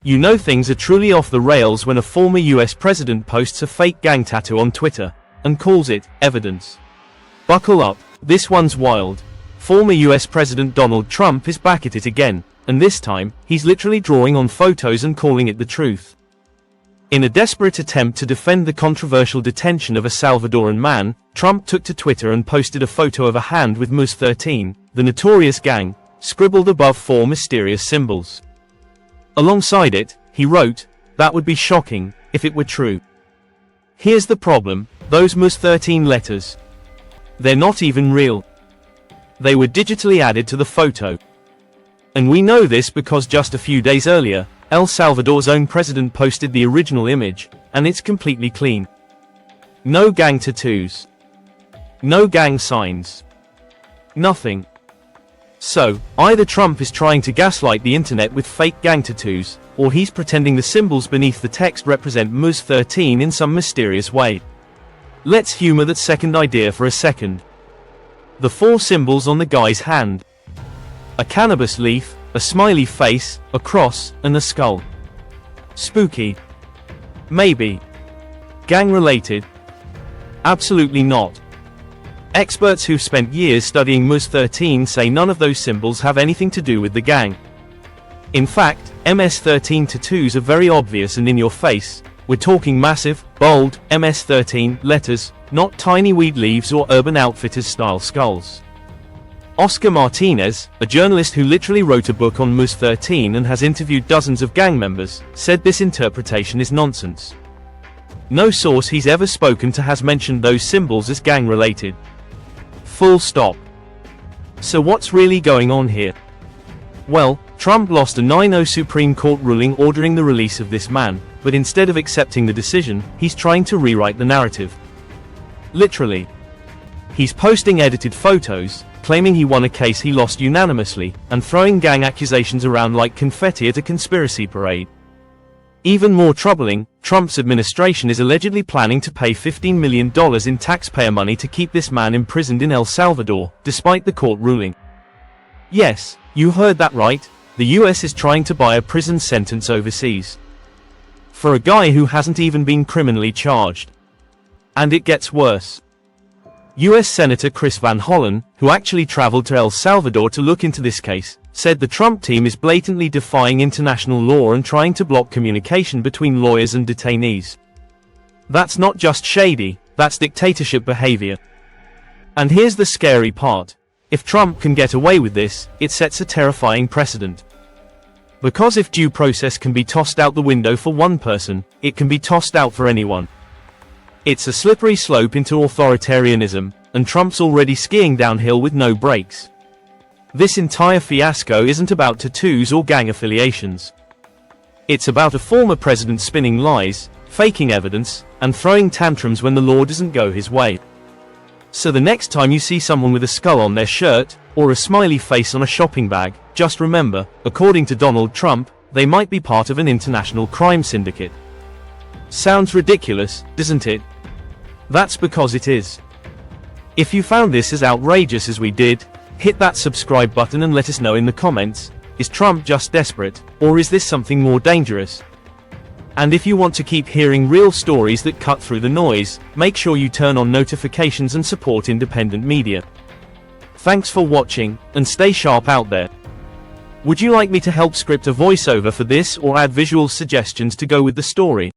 You know things are truly off the rails when a former US president posts a fake gang tattoo on Twitter, and calls it evidence. Buckle up, this one's wild. Former US President Donald Trump is back at it again, and this time, he's literally drawing on photos and calling it the truth. In a desperate attempt to defend the controversial detention of a Salvadoran man, Trump took to Twitter and posted a photo of a hand with Mus 13, the notorious gang, scribbled above 4 mysterious symbols. Alongside it, he wrote, "That would be shocking, if it were true." Here's the problem, those Mus 13 letters. They're not even real. They were digitally added to the photo. And we know this because just a few days earlier, El Salvador's own president posted the original image, and it's completely clean. No gang tattoos. No gang signs. Nothing. So, either Trump is trying to gaslight the internet with fake gang tattoos, or he's pretending the symbols beneath the text represent Mus 13 in some mysterious way. Let's humor that second idea for a second. The 4 symbols on the guy's hand. A cannabis leaf, a smiley face, a cross, and a skull. Spooky? Maybe. Gang-related? Absolutely not. Experts who've spent years studying Mus 13 say none of those symbols have anything to do with the gang. In fact, MS-13 tattoos are very obvious and in your face. We're talking massive, bold, MS-13 letters, not tiny weed leaves or Urban Outfitters style skulls. Oscar Martinez, a journalist who literally wrote a book on Mus 13 and has interviewed dozens of gang members, said this interpretation is nonsense. No source he's ever spoken to has mentioned those symbols as gang-related. Full stop. So what's really going on here? Well, Trump lost a 9-0 Supreme Court ruling ordering the release of this man, but instead of accepting the decision, he's trying to rewrite the narrative. Literally. He's posting edited photos, claiming he won a case he lost unanimously, and throwing gang accusations around like confetti at a conspiracy parade. Even more troubling, Trump's administration is allegedly planning to pay $15 million in taxpayer money to keep this man imprisoned in El Salvador, despite the court ruling. Yes, you heard that right, the US is trying to buy a prison sentence overseas. For a guy who hasn't even been criminally charged. And it gets worse. US Senator Chris Van Hollen, who actually traveled to El Salvador to look into this case, said the Trump team is blatantly defying international law and trying to block communication between lawyers and detainees. That's not just shady, that's dictatorship behavior. And here's the scary part. If Trump can get away with this, it sets a terrifying precedent. Because if due process can be tossed out the window for one person, it can be tossed out for anyone. It's a slippery slope into authoritarianism, and Trump's already skiing downhill with no brakes. This entire fiasco isn't about tattoos or gang affiliations. It's about a former president spinning lies, faking evidence, and throwing tantrums when the law doesn't go his way. So the next time you see someone with a skull on their shirt, or a smiley face on a shopping bag, just remember, according to Donald Trump, they might be part of an international crime syndicate. Sounds ridiculous, doesn't it? That's because it is. If you found this as outrageous as we did, hit that subscribe button and let us know in the comments, is Trump just desperate, or is this something more dangerous? And if you want to keep hearing real stories that cut through the noise, make sure you turn on notifications and support independent media. Thanks for watching, and stay sharp out there. Would you like me to help script a voiceover for this or add visual suggestions to go with the story?